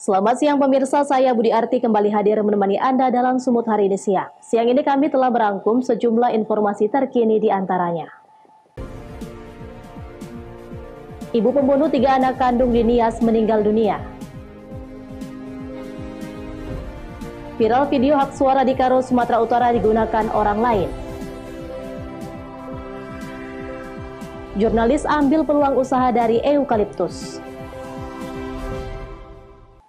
Selamat siang pemirsa, saya Budi Arti kembali hadir menemani Anda dalam Sumut hari ini siang. Siang ini kami telah merangkum sejumlah informasi terkini di antaranya. Ibu pembunuh 3 anak kandung di Nias meninggal dunia. Viral video hak suara di Karo, Sumatera Utara digunakan orang lain. Jurnalis ambil peluang usaha dari eukaliptus.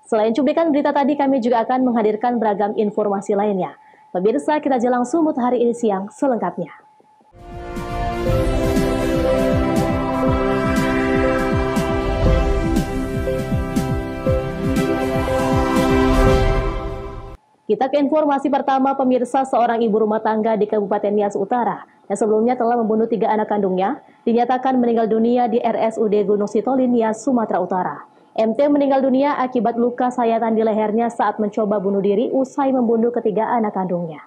Selain cuplikan berita tadi, kami juga akan menghadirkan beragam informasi lainnya. Pemirsa, kita jelang Sumut hari ini siang selengkapnya. Kita ke informasi pertama, pemirsa. Seorang ibu rumah tangga di Kabupaten Nias Utara yang sebelumnya telah membunuh 3 anak kandungnya dinyatakan meninggal dunia di RSUD Gunung Sitoli, Nias, Sumatera Utara. MT meninggal dunia akibat luka sayatan di lehernya saat mencoba bunuh diri usai membunuh ketiga anak kandungnya.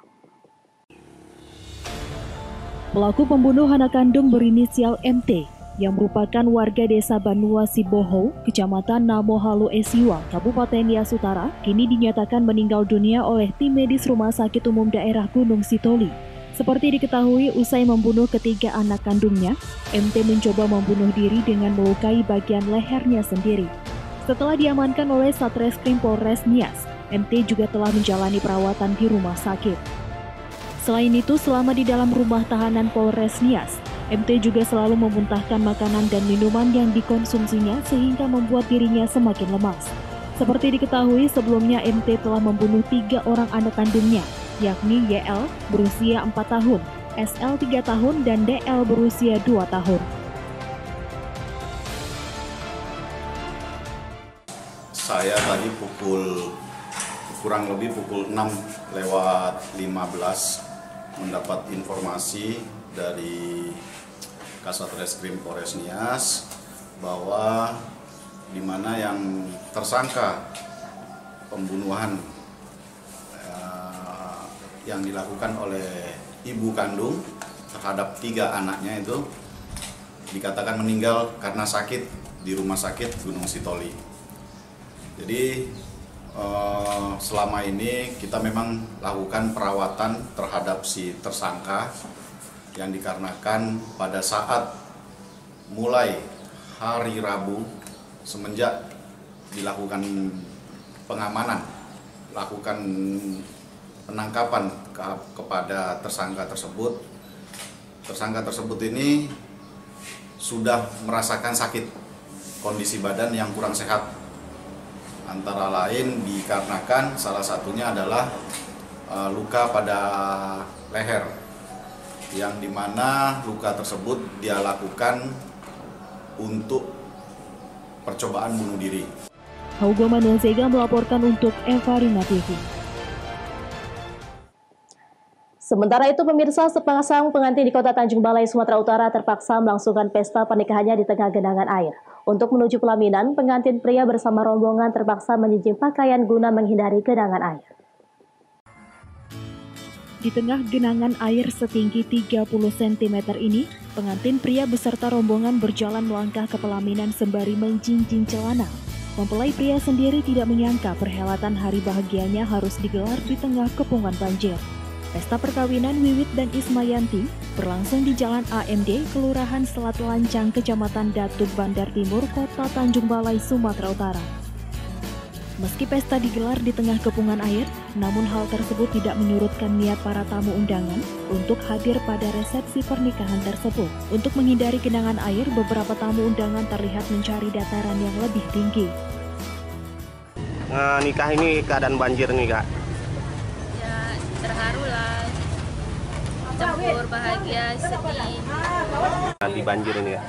Pelaku pembunuh anak kandung berinisial MT yang merupakan warga desa Banua Siboho, Kecamatan Namohalu Esiwa, Kabupaten Nias Utara, kini dinyatakan meninggal dunia oleh tim medis Rumah Sakit Umum Daerah Gunung Sitoli. Seperti diketahui, usai membunuh ketiga anak kandungnya, MT mencoba membunuh diri dengan melukai bagian lehernya sendiri. Setelah diamankan oleh Satreskrim Polres Nias, MT juga telah menjalani perawatan di rumah sakit. Selain itu, selama di dalam rumah tahanan Polres Nias, MT juga selalu memuntahkan makanan dan minuman yang dikonsumsinya sehingga membuat dirinya semakin lemas. Seperti diketahui, sebelumnya MT telah membunuh 3 orang anak kandungnya, yakni YL berusia 4 tahun, SL 3 tahun, dan DL berusia 2 tahun. Saya tadi kurang lebih pukul 6:15 mendapat informasi dari Kasat Reskrim Polres Nias bahwa di mana yang tersangka pembunuhan yang dilakukan oleh ibu kandung terhadap 3 anaknya itu dikatakan meninggal karena sakit di Rumah Sakit Gunung Sitoli. Jadi selama ini kita memang lakukan perawatan terhadap si tersangka yang dikarenakan pada saat mulai hari Rabu semenjak dilakukan pengamanan, lakukan penangkapan kepada tersangka tersebut. Tersangka tersebut ini sudah merasakan sakit, kondisi badan yang kurang sehat. Antara lain dikarenakan salah satunya adalah luka pada leher, yang dimana luka tersebut dia lakukan untuk percobaan bunuh diri. Haugo Manenzega melaporkan untuk Eva Rima TV. Sementara itu pemirsa, sepasang pengantin di Kota Tanjung Balai, Sumatera Utara terpaksa melangsungkan pesta pernikahannya di tengah genangan air. Untuk menuju pelaminan, pengantin pria bersama rombongan terpaksa menjinjing pakaian guna menghindari genangan air. Di tengah genangan air setinggi 30 cm ini, pengantin pria beserta rombongan berjalan melangkah ke pelaminan sembari menjinjing celana. Mempelai pria sendiri tidak menyangka perhelatan hari bahagianya harus digelar di tengah kepungan banjir. Pesta perkawinan Wiwit dan Ismayanti berlangsung di Jalan AMD, Kelurahan Selat Lancang, Kecamatan Datuk, Bandar Timur, Kota Tanjung Balai, Sumatera Utara. Meski pesta digelar di tengah kepungan air, namun hal tersebut tidak menyurutkan niat para tamu undangan untuk hadir pada resepsi pernikahan tersebut. Untuk menghindari genangan air, beberapa tamu undangan terlihat mencari dataran yang lebih tinggi. Nikah ini keadaan banjir nih, Kak. Terharu lah, campur bahagia, sedih. Di banjir ini ya,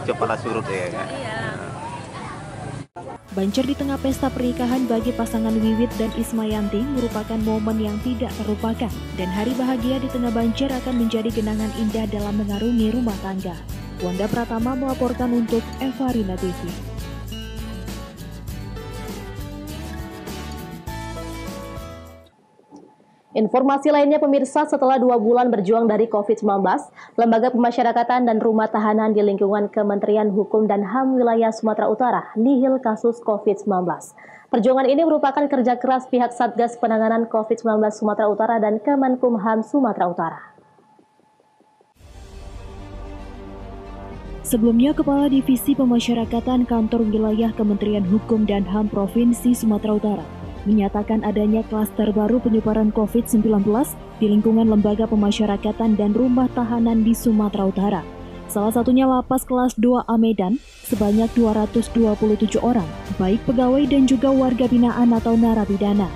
cepatlah surut ya, Kak. Iya. Banjir di tengah pesta pernikahan bagi pasangan Wiwit dan Ismayanti merupakan momen yang tidak terlupakan, dan hari bahagia di tengah banjir akan menjadi kenangan indah dalam mengarungi rumah tangga. Wanda Pratama melaporkan untuk Eva Rina TV. Informasi lainnya pemirsa, setelah 2 bulan berjuang dari COVID-19, Lembaga Pemasyarakatan dan Rumah Tahanan di lingkungan Kementerian Hukum dan HAM wilayah Sumatera Utara nihil kasus COVID-19. Perjuangan ini merupakan kerja keras pihak Satgas Penanganan COVID-19 Sumatera Utara dan Kemenkumham Sumatera Utara. Sebelumnya, Kepala Divisi Pemasyarakatan Kantor Wilayah Kementerian Hukum dan HAM Provinsi Sumatera Utara menyatakan adanya klaster baru penyebaran COVID-19 di lingkungan Lembaga Pemasyarakatan dan Rumah Tahanan di Sumatera Utara. Salah satunya Lapas Kelas 2A Medan sebanyak 227 orang, baik pegawai dan juga warga binaan atau narapidana.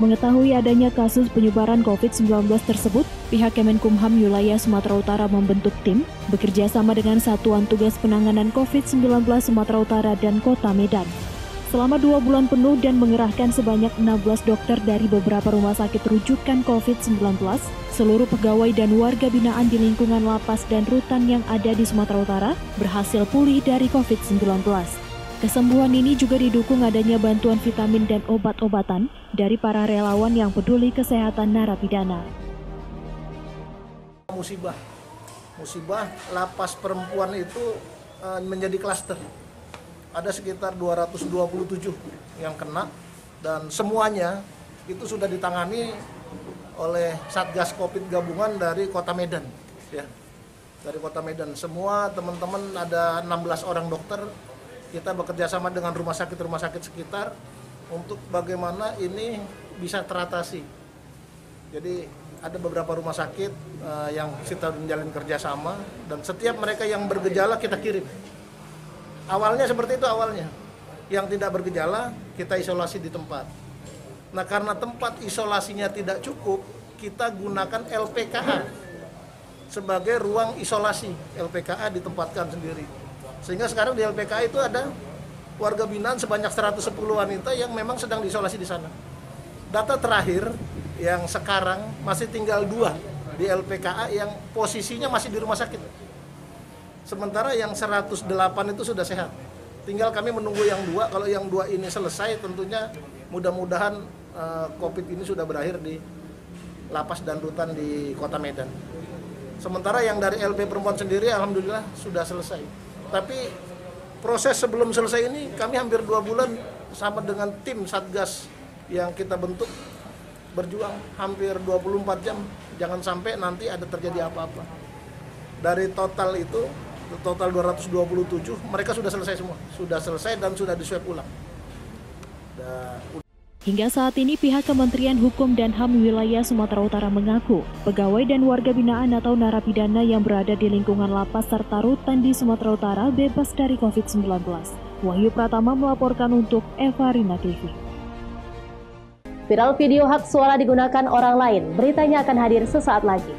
Mengetahui adanya kasus penyebaran COVID-19 tersebut, pihak Kemenkumham wilayah Sumatera Utara membentuk tim bekerja sama dengan Satuan Tugas Penanganan COVID-19 Sumatera Utara dan Kota Medan. Selama 2 bulan penuh dan mengerahkan sebanyak 16 dokter dari beberapa rumah sakit rujukan COVID-19, seluruh pegawai dan warga binaan di lingkungan lapas dan rutan yang ada di Sumatera Utara berhasil pulih dari COVID-19. Kesembuhan ini juga didukung adanya bantuan vitamin dan obat-obatan dari para relawan yang peduli kesehatan narapidana. Musibah lapas perempuan itu menjadi klaster. Ada sekitar 227 yang kena dan semuanya itu sudah ditangani oleh Satgas Covid gabungan dari Kota Medan, ya. Dari Kota Medan semua teman-teman ada 16 orang dokter. Kita bekerja sama dengan rumah sakit sekitar untuk bagaimana ini bisa teratasi. Jadi ada beberapa rumah sakit yang kita menjalin kerjasama dan setiap mereka yang bergejala kita kirim. Awalnya seperti itu awalnya. Yang tidak bergejala kita isolasi di tempat. Nah karena tempat isolasinya tidak cukup, kita gunakan LPKA sebagai ruang isolasi. LPKA ditempatkan sendiri. Sehingga sekarang di LPKA itu ada warga binaan sebanyak 110 wanita yang memang sedang diisolasi di sana. Data terakhir yang sekarang masih tinggal 2 di LPKA yang posisinya masih di rumah sakit. Sementara yang 108 itu sudah sehat. Tinggal kami menunggu yang 2. Kalau yang 2 ini selesai tentunya mudah-mudahan COVID ini sudah berakhir di lapas dan rutan di Kota Medan. Sementara yang dari LP perempuan sendiri alhamdulillah sudah selesai. Tapi proses sebelum selesai ini kami hampir 2 bulan sama dengan tim Satgas yang kita bentuk berjuang hampir 24 jam. Jangan sampai nanti ada terjadi apa-apa. Dari total itu, total 227, mereka sudah selesai semua. Sudah selesai dan sudah di-swab ulang. Hingga saat ini pihak Kementerian Hukum dan HAM wilayah Sumatera Utara mengaku pegawai dan warga binaan atau narapidana yang berada di lingkungan lapas serta rutan di Sumatera Utara bebas dari COVID-19. Wahyu Pratama melaporkan untuk Eva Rina TV. Viral video hak suara digunakan orang lain. Beritanya akan hadir sesaat lagi.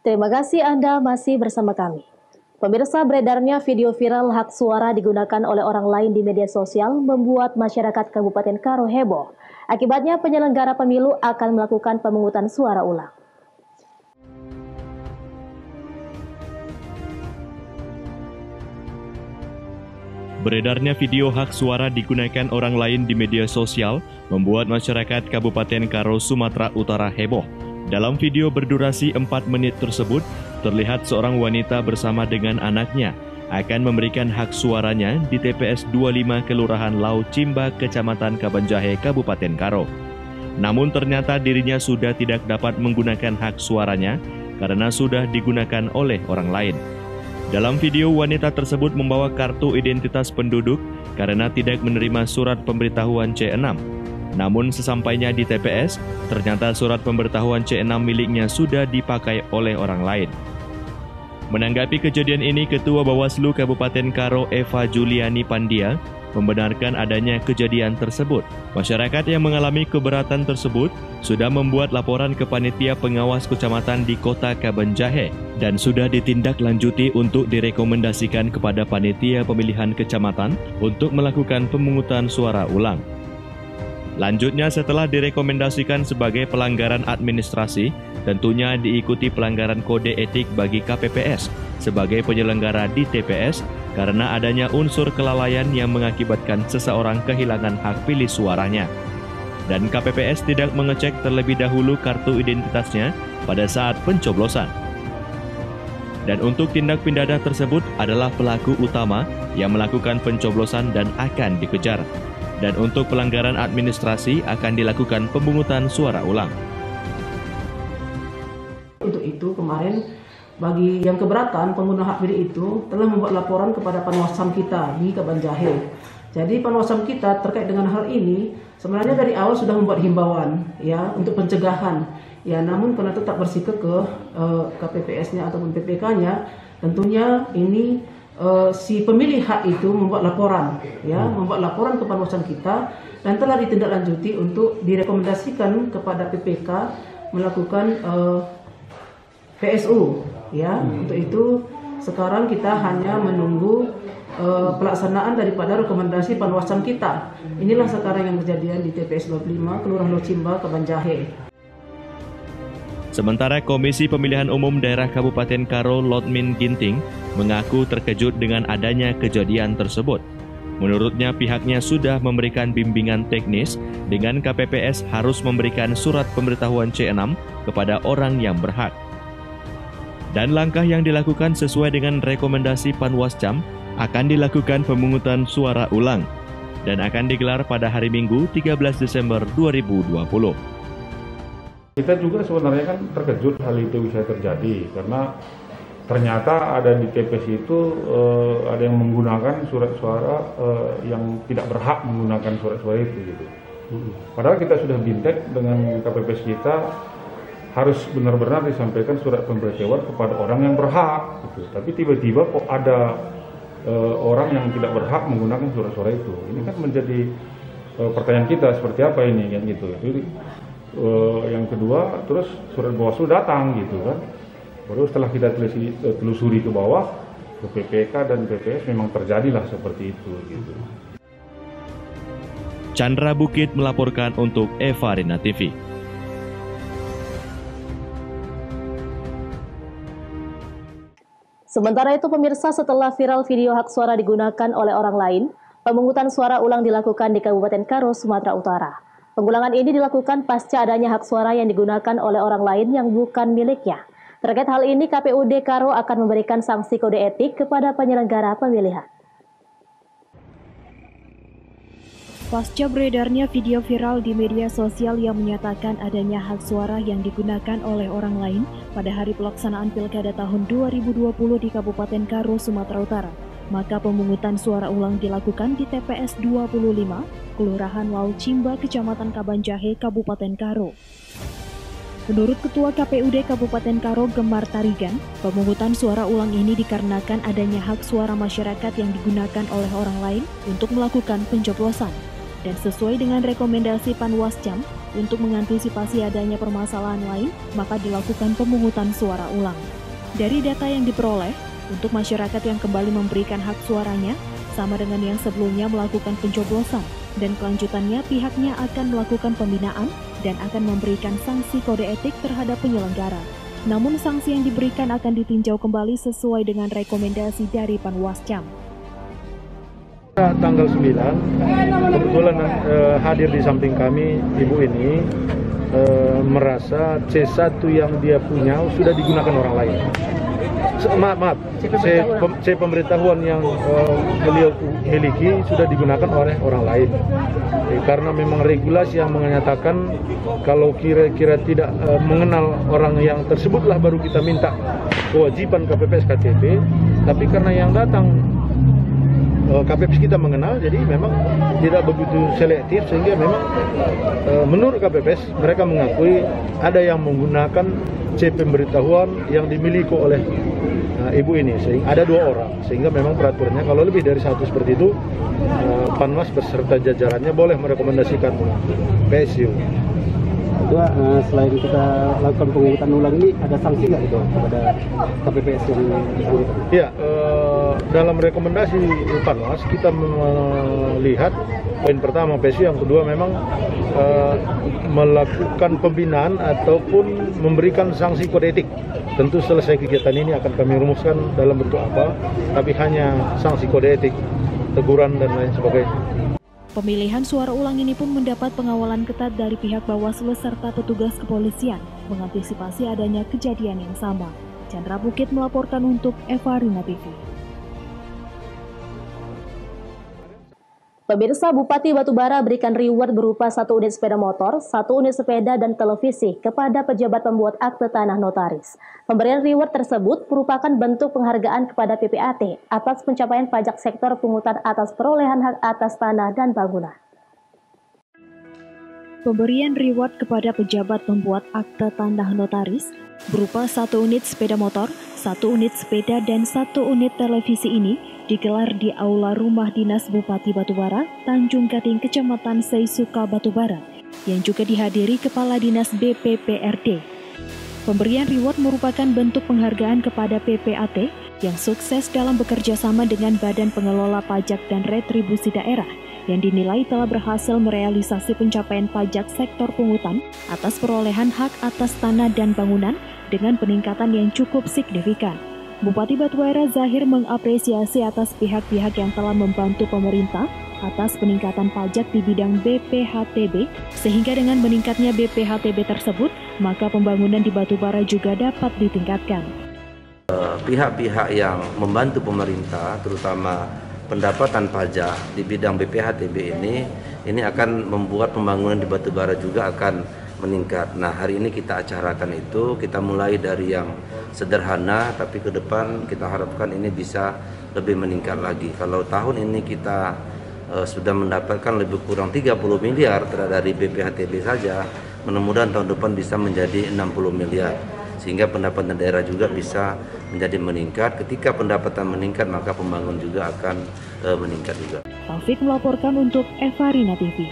Terima kasih Anda masih bersama kami. Pemirsa, beredarnya video viral hak suara digunakan oleh orang lain di media sosial membuat masyarakat Kabupaten Karo heboh. Akibatnya penyelenggara pemilu akan melakukan pemungutan suara ulang. Beredarnya video hak suara digunakan orang lain di media sosial membuat masyarakat Kabupaten Karo, Sumatera Utara heboh. Dalam video berdurasi 4 menit tersebut, terlihat seorang wanita bersama dengan anaknya akan memberikan hak suaranya di TPS 25 Kelurahan Lau Cimba, Kecamatan Kabanjahe, Kabupaten Karo. Namun ternyata dirinya sudah tidak dapat menggunakan hak suaranya karena sudah digunakan oleh orang lain. Dalam video, wanita tersebut membawa kartu identitas penduduk karena tidak menerima surat pemberitahuan C6. Namun sesampainya di TPS, ternyata surat pemberitahuan C6 miliknya sudah dipakai oleh orang lain. Menanggapi kejadian ini, Ketua Bawaslu Kabupaten Karo Eva Juliani Pandia membenarkan adanya kejadian tersebut. Masyarakat yang mengalami keberatan tersebut sudah membuat laporan ke Panitia Pengawas Kecamatan di Kota Kabanjahe dan sudah ditindaklanjuti untuk direkomendasikan kepada Panitia Pemilihan Kecamatan untuk melakukan pemungutan suara ulang. Lanjutnya, setelah direkomendasikan sebagai pelanggaran administrasi, tentunya diikuti pelanggaran kode etik bagi KPPS sebagai penyelenggara di TPS karena adanya unsur kelalaian yang mengakibatkan seseorang kehilangan hak pilih suaranya. Dan KPPS tidak mengecek terlebih dahulu kartu identitasnya pada saat pencoblosan. Dan untuk tindak pidana tersebut adalah pelaku utama yang melakukan pencoblosan dan akan dikejar. Dan untuk pelanggaran administrasi akan dilakukan pemungutan suara ulang. Untuk itu kemarin bagi yang keberatan pengguna hak pilih itu telah membuat laporan kepada Panwascam kita di Kabanjahe. Jadi Panwascam kita terkait dengan hal ini sebenarnya dari awal sudah membuat himbauan ya untuk pencegahan. Ya, namun karena tetap bersikukuh KPPS-nya ataupun PPK-nya, tentunya ini si pemilih hak itu membuat laporan ke Panwascam kita dan telah ditindaklanjuti untuk direkomendasikan kepada PPK melakukan PSU ya. Untuk itu sekarang kita hanya menunggu pelaksanaan daripada rekomendasi Panwascam kita. Inilah sekarang yang kejadian di TPS 25 Kelurahan Locimba, Kabanjahe. Sementara Komisi Pemilihan Umum Daerah Kabupaten Karo Lotmin Ginting mengaku terkejut dengan adanya kejadian tersebut. Menurutnya pihaknya sudah memberikan bimbingan teknis dengan KPPS harus memberikan surat pemberitahuan C6 kepada orang yang berhak. Dan langkah yang dilakukan sesuai dengan rekomendasi Panwascam akan dilakukan pemungutan suara ulang dan akan digelar pada hari Minggu 13 Desember 2020. Kita juga sebenarnya kan terkejut hal itu bisa terjadi karena ternyata ada di TPS itu ada yang menggunakan surat suara yang tidak berhak menggunakan surat suara itu gitu. Padahal kita sudah bintek dengan KPPS kita harus benar-benar disampaikan surat pemberitahuan kepada orang yang berhak gitu. Tapi tiba-tiba kok ada orang yang tidak berhak menggunakan surat suara itu. Ini kan menjadi pertanyaan kita seperti apa ini kan gitu. Jadi yang kedua, terus surat Bawaslu datang gitu kan. Baru setelah kita telusuri ke bawah, ke PPK dan PPS memang terjadilah seperti itu gitu. Chandra Bukit melaporkan untuk Eva Rina TV. Sementara itu pemirsa, setelah viral video hak suara digunakan oleh orang lain, pemungutan suara ulang dilakukan di Kabupaten Karo, Sumatera Utara. Pengulangan ini dilakukan pasca adanya hak suara yang digunakan oleh orang lain yang bukan miliknya. Terkait hal ini, KPUD Karo akan memberikan sanksi kode etik kepada penyelenggara pemilihan. Pasca beredarnya video viral di media sosial yang menyatakan adanya hak suara yang digunakan oleh orang lain pada hari pelaksanaan Pilkada tahun 2020 di Kabupaten Karo, Sumatera Utara, maka pemungutan suara ulang dilakukan di TPS 25, Kelurahan Locimba, Kecamatan Kabanjahe, Kabupaten Karo. Menurut Ketua KPUD Kabupaten Karo, Gemar Tarigan, pemungutan suara ulang ini dikarenakan adanya hak suara masyarakat yang digunakan oleh orang lain untuk melakukan pencoblosan. Dan sesuai dengan rekomendasi Panwascam, untuk mengantisipasi adanya permasalahan lain, maka dilakukan pemungutan suara ulang. Dari data yang diperoleh, untuk masyarakat yang kembali memberikan hak suaranya, sama dengan yang sebelumnya melakukan pencoblosan, dan kelanjutannya pihaknya akan melakukan pembinaan dan akan memberikan sanksi kode etik terhadap penyelenggara. Namun sanksi yang diberikan akan ditinjau kembali sesuai dengan rekomendasi dari Panwascam. Tanggal 9, kebetulan hadir di samping kami, ibu ini merasa C1 yang dia punya sudah digunakan orang lain. C pemberitahuan yang beliau miliki sudah digunakan oleh orang lain. Karena memang regulasi yang menyatakan kalau kira-kira tidak mengenal orang yang tersebutlah baru kita minta kewajiban KPPS KTP. Tapi karena yang datang KPPS kita mengenal, jadi memang tidak begitu selektif sehingga memang menurut KPPS mereka mengakui ada yang menggunakan C pemberitahuan yang dimiliki oleh ibu ini, sehingga ada 2 orang, sehingga memang peraturannya kalau lebih dari 1 seperti itu, Panwas beserta jajarannya boleh merekomendasikan PSU. Kedua, selain kita lakukan pengungutan ulang ini, ada sanksi nggak itu kepada KPPS yang bersangkutan? Ya, dalam rekomendasi Panwas kita melihat poin pertama PSU, yang kedua memang melakukan pembinaan ataupun memberikan sanksi kode etik. Tentu selesai kegiatan ini akan kami rumuskan dalam bentuk apa, tapi hanya sanksi kode etik, teguran dan lain sebagainya. Pemilihan suara ulang ini pun mendapat pengawalan ketat dari pihak Bawaslu serta petugas kepolisian mengantisipasi adanya kejadian yang sama. Chandra Bukit melaporkan untuk Eva Rina TV. Pemirsa, Bupati Batubara berikan reward berupa 1 unit sepeda motor, 1 unit sepeda dan televisi kepada pejabat pembuat akte tanah notaris. Pemberian reward tersebut merupakan bentuk penghargaan kepada PPAT atas pencapaian pajak sektor pungutan atas perolehan hak atas tanah dan bangunan. Pemberian reward kepada pejabat pembuat akte tanah notaris berupa 1 unit sepeda motor, 1 unit sepeda dan 1 unit televisi ini digelar di Aula Rumah Dinas Bupati Batubara, Tanjung Gading, Kecamatan Seisuka, Batubara, yang juga dihadiri Kepala Dinas BPPRD. Pemberian reward merupakan bentuk penghargaan kepada PPAT yang sukses dalam bekerja sama dengan Badan Pengelola Pajak dan Retribusi Daerah yang dinilai telah berhasil merealisasi pencapaian pajak sektor pungutan atas perolehan hak atas tanah dan bangunan dengan peningkatan yang cukup signifikan. Bupati Batubara Zahir mengapresiasi atas pihak-pihak yang telah membantu pemerintah atas peningkatan pajak di bidang BPHTB, sehingga dengan meningkatnya BPHTB tersebut, maka pembangunan di Batubara juga dapat ditingkatkan. Pihak-pihak yang membantu pemerintah, terutama pendapatan pajak di bidang BPHTB ini akan membuat pembangunan di Batubara juga akan meningkat. Nah, hari ini kita acarakan itu, kita mulai dari yang sederhana, tapi ke depan kita harapkan ini bisa lebih meningkat lagi. Kalau tahun ini kita sudah mendapatkan lebih kurang 30 miliar dari BPHTB saja, mudah-mudahan tahun depan bisa menjadi 60 miliar. Sehingga pendapatan daerah juga bisa menjadi meningkat. Ketika pendapatan meningkat, maka pembangunan juga akan meningkat juga. Taufik melaporkan untuk Eva Rina TV.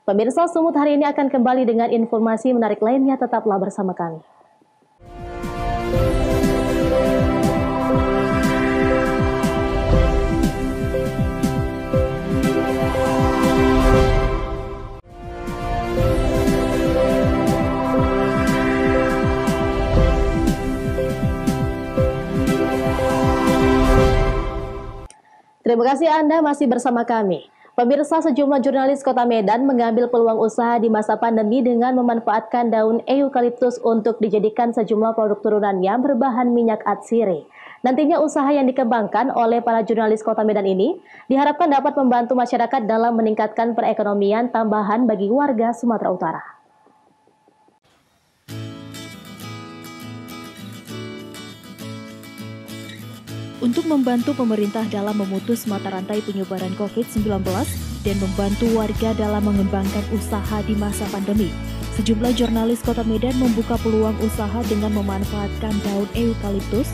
Pemirsa, Sumut hari ini akan kembali dengan informasi menarik lainnya. Tetaplah bersama kami. Terima kasih Anda masih bersama kami. Pemirsa, sejumlah jurnalis Kota Medan mengambil peluang usaha di masa pandemi dengan memanfaatkan daun eukaliptus untuk dijadikan sejumlah produk turunannya berbahan minyak atsiri. Nantinya usaha yang dikembangkan oleh para jurnalis Kota Medan ini diharapkan dapat membantu masyarakat dalam meningkatkan perekonomian tambahan bagi warga Sumatera Utara. Untuk membantu pemerintah dalam memutus mata rantai penyebaran COVID-19 dan membantu warga dalam mengembangkan usaha di masa pandemi, sejumlah jurnalis Kota Medan membuka peluang usaha dengan memanfaatkan daun eukaliptus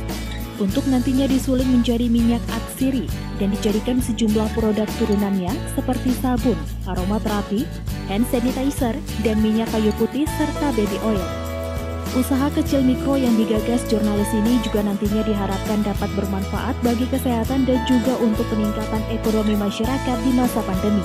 untuk nantinya disuling menjadi minyak atsiri dan dijadikan sejumlah produk turunannya seperti sabun, aromaterapi, hand sanitizer, dan minyak kayu putih serta baby oil. Usaha kecil mikro yang digagas jurnalis ini juga nantinya diharapkan dapat bermanfaat bagi kesehatan dan juga untuk peningkatan ekonomi masyarakat di masa pandemi.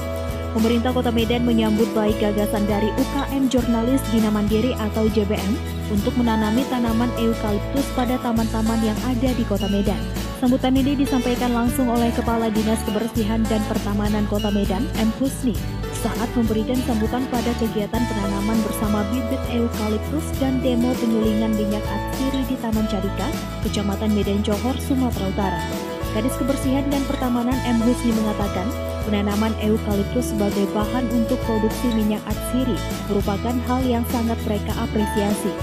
Pemerintah Kota Medan menyambut baik gagasan dari UKM Jurnalis Bina Mandiri atau JBM untuk menanami tanaman eukaliptus pada taman-taman yang ada di Kota Medan. Sambutan ini disampaikan langsung oleh Kepala Dinas Kebersihan dan Pertamanan Kota Medan, M. Husni, saat memberikan sambutan pada kegiatan penanaman bersama bibit eukaliptus dan demo penyulingan minyak atsiri di Taman Carika, Kecamatan Medan Johor, Sumatera Utara. Kadis Kebersihan dan Pertamanan M. Husni mengatakan, penanaman eukaliptus sebagai bahan untuk produksi minyak atsiri merupakan hal yang sangat mereka apresiasi.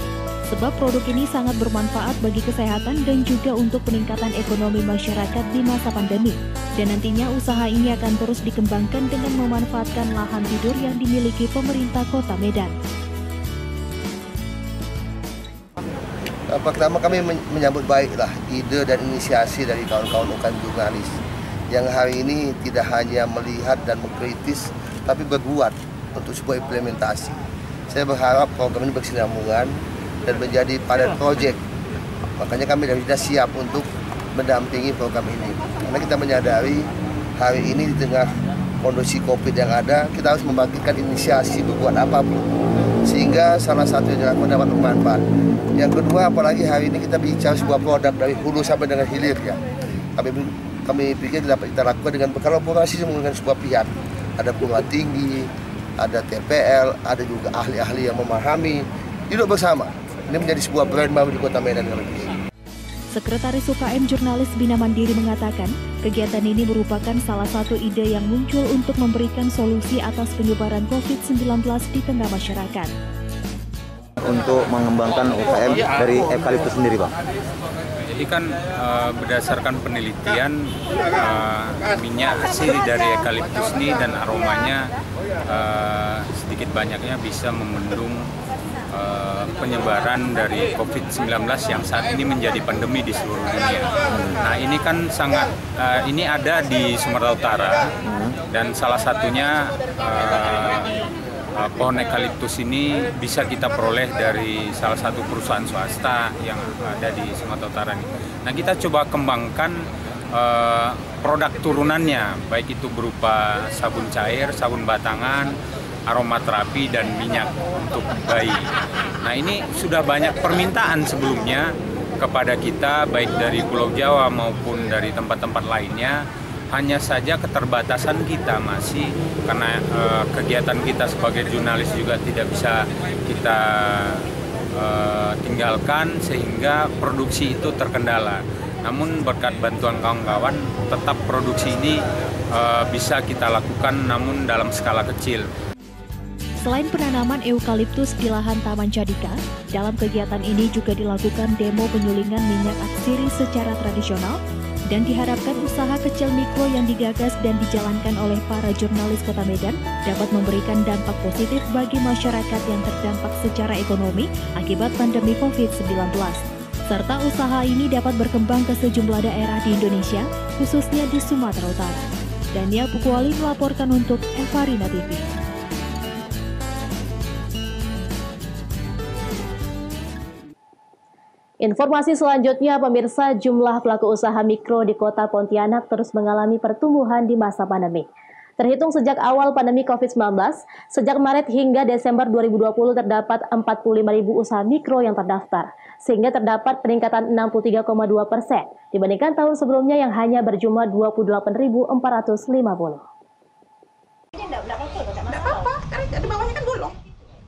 Sebab produk ini sangat bermanfaat bagi kesehatan dan juga untuk peningkatan ekonomi masyarakat di masa pandemi. Dan nantinya usaha ini akan terus dikembangkan dengan memanfaatkan lahan tidur yang dimiliki pemerintah Kota Medan. Pertama kami menyambut baiklah ide dan inisiasi dari kawan-kawan rekan jurnalis yang hari ini tidak hanya melihat dan mengkritis, tapi berbuat untuk sebuah implementasi. Saya berharap program ini berkesinambungan dan menjadi pilot project. Makanya kami dari Dinas siap untuk mendampingi program ini. Karena kita menyadari hari ini di tengah kondisi COVID yang ada, kita harus membangkitkan inisiasi berbuat apapun. Sehingga salah satu yang dilakukan dapat bermanfaat. Yang kedua, apalagi hari ini kita bicara sebuah produk dari hulu sampai dengan hilir ya. Kami pikir dapat kita lakukan dengan berkolaborasi dengan sebuah pihak. Ada perguruan tinggi, ada TPL, ada juga ahli-ahli yang memahami. Duduk bersama. Ini menjadi sebuah brand baru di Kota Medan ini. Sekretaris UKM Jurnalis Bina Mandiri mengatakan, kegiatan ini merupakan salah satu ide yang muncul untuk memberikan solusi atas penyebaran COVID-19 di tengah masyarakat. Untuk mengembangkan UKM dari eukaliptus sendiri, Bang? Jadi kan berdasarkan penelitian minyak asli dari eukaliptus ini dan aromanya sedikit banyaknya bisa membendung penyebaran dari COVID-19 yang saat ini menjadi pandemi di seluruh dunia. Nah ini kan ini ada di Sumatera Utara dan salah satunya pohon eukaliptus ini bisa kita peroleh dari salah satu perusahaan swasta yang ada di Sumatera Utara ini. Nah kita coba kembangkan produk turunannya, baik itu berupa sabun cair, sabun batangan, aromaterapi dan minyak untuk bayi. Nah ini sudah banyak permintaan sebelumnya kepada kita baik dari Pulau Jawa maupun dari tempat-tempat lainnya. Hanya saja keterbatasan kita masih karena kegiatan kita sebagai jurnalis juga tidak bisa kita tinggalkan sehingga produksi itu terkendala. Namun berkat bantuan kawan-kawan tetap produksi ini bisa kita lakukan namun dalam skala kecil. Selain penanaman eukaliptus di lahan Taman Cadika, dalam kegiatan ini juga dilakukan demo penyulingan minyak atsiri secara tradisional dan diharapkan usaha kecil mikro yang digagas dan dijalankan oleh para jurnalis Kota Medan dapat memberikan dampak positif bagi masyarakat yang terdampak secara ekonomi akibat pandemi COVID-19. Serta usaha ini dapat berkembang ke sejumlah daerah di Indonesia, khususnya di Sumatera Utara. Daniel Pukuali melaporkan untuk Evarina TV. Informasi selanjutnya, pemirsa, jumlah pelaku usaha mikro di Kota Pontianak terus mengalami pertumbuhan di masa pandemi. Terhitung sejak awal pandemi COVID-19, sejak Maret hingga Desember 2020 terdapat 45.000 usaha mikro yang terdaftar, sehingga terdapat peningkatan 63,2% dibandingkan tahun sebelumnya yang hanya berjumlah 28.450.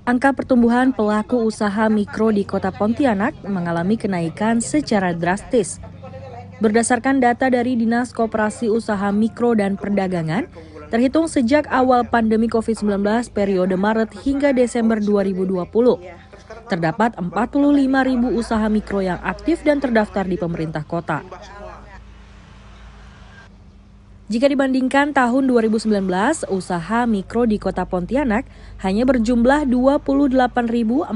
Angka pertumbuhan pelaku usaha mikro di Kota Pontianak mengalami kenaikan secara drastis. Berdasarkan data dari Dinas Koperasi Usaha Mikro dan Perdagangan, terhitung sejak awal pandemi COVID-19 periode Maret hingga Desember 2020, terdapat 45.000 usaha mikro yang aktif dan terdaftar di pemerintah kota. Jika dibandingkan tahun 2019, usaha mikro di Kota Pontianak hanya berjumlah 28.450.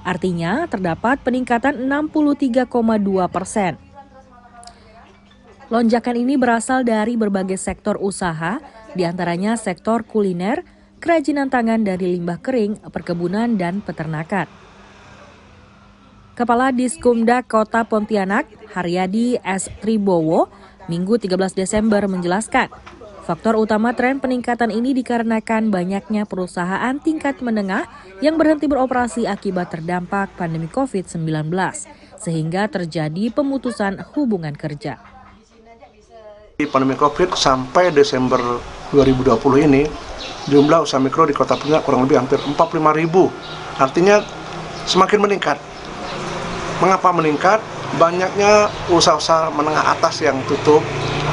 Artinya, terdapat peningkatan 63,2%. Lonjakan ini berasal dari berbagai sektor usaha, diantaranya sektor kuliner, kerajinan tangan dari limbah kering, perkebunan, dan peternakan. Kepala Diskumdak Kota Pontianak, Haryadi S. Tribowo, Minggu 13 Desember menjelaskan, faktor utama tren peningkatan ini dikarenakan banyaknya perusahaan tingkat menengah yang berhenti beroperasi akibat terdampak pandemi COVID-19, sehingga terjadi pemutusan hubungan kerja. Pandemi COVID sampai Desember 2020 ini, jumlah usaha mikro di Kota Pontianak kurang lebih hampir 45.000, artinya semakin meningkat. Mengapa meningkat? Banyaknya usaha-usaha menengah atas yang tutup,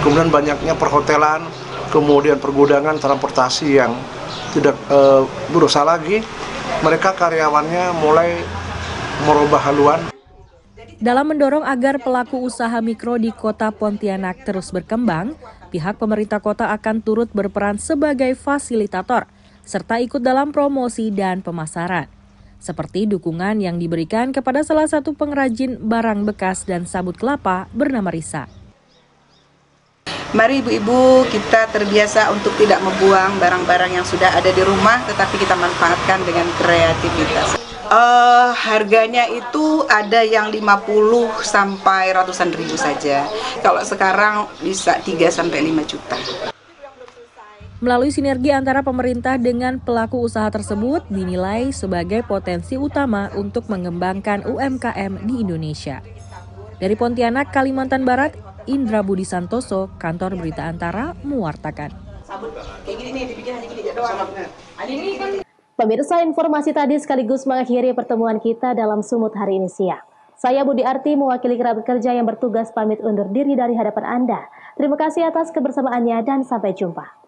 kemudian banyaknya perhotelan, kemudian pergudangan, transportasi yang tidak berusaha lagi, mereka karyawannya mulai merubah haluan. Dalam mendorong agar pelaku usaha mikro di Kota Pontianak terus berkembang, pihak pemerintah kota akan turut berperan sebagai fasilitator, serta ikut dalam promosi dan pemasaran. seperti dukungan yang diberikan kepada salah satu pengrajin barang bekas dan sabut kelapa bernama Risa. Mari ibu-ibu kita terbiasa untuk tidak membuang barang-barang yang sudah ada di rumah, tetapi kita manfaatkan dengan kreativitas. Harganya itu ada yang 50 sampai ratusan ribu saja. Kalau sekarang bisa 3 sampai 5 juta. Melalui sinergi antara pemerintah dengan pelaku usaha tersebut dinilai sebagai potensi utama untuk mengembangkan UMKM di Indonesia. Dari Pontianak, Kalimantan Barat, Indra Budi Santoso, Kantor Berita Antara, mewartakan. Pemirsa, informasi tadi sekaligus mengakhiri pertemuan kita dalam Sumut hari ini siang. Saya Budi Arti mewakili kerabat kerja yang bertugas pamit undur diri dari hadapan Anda. Terima kasih atas kebersamaannya dan sampai jumpa.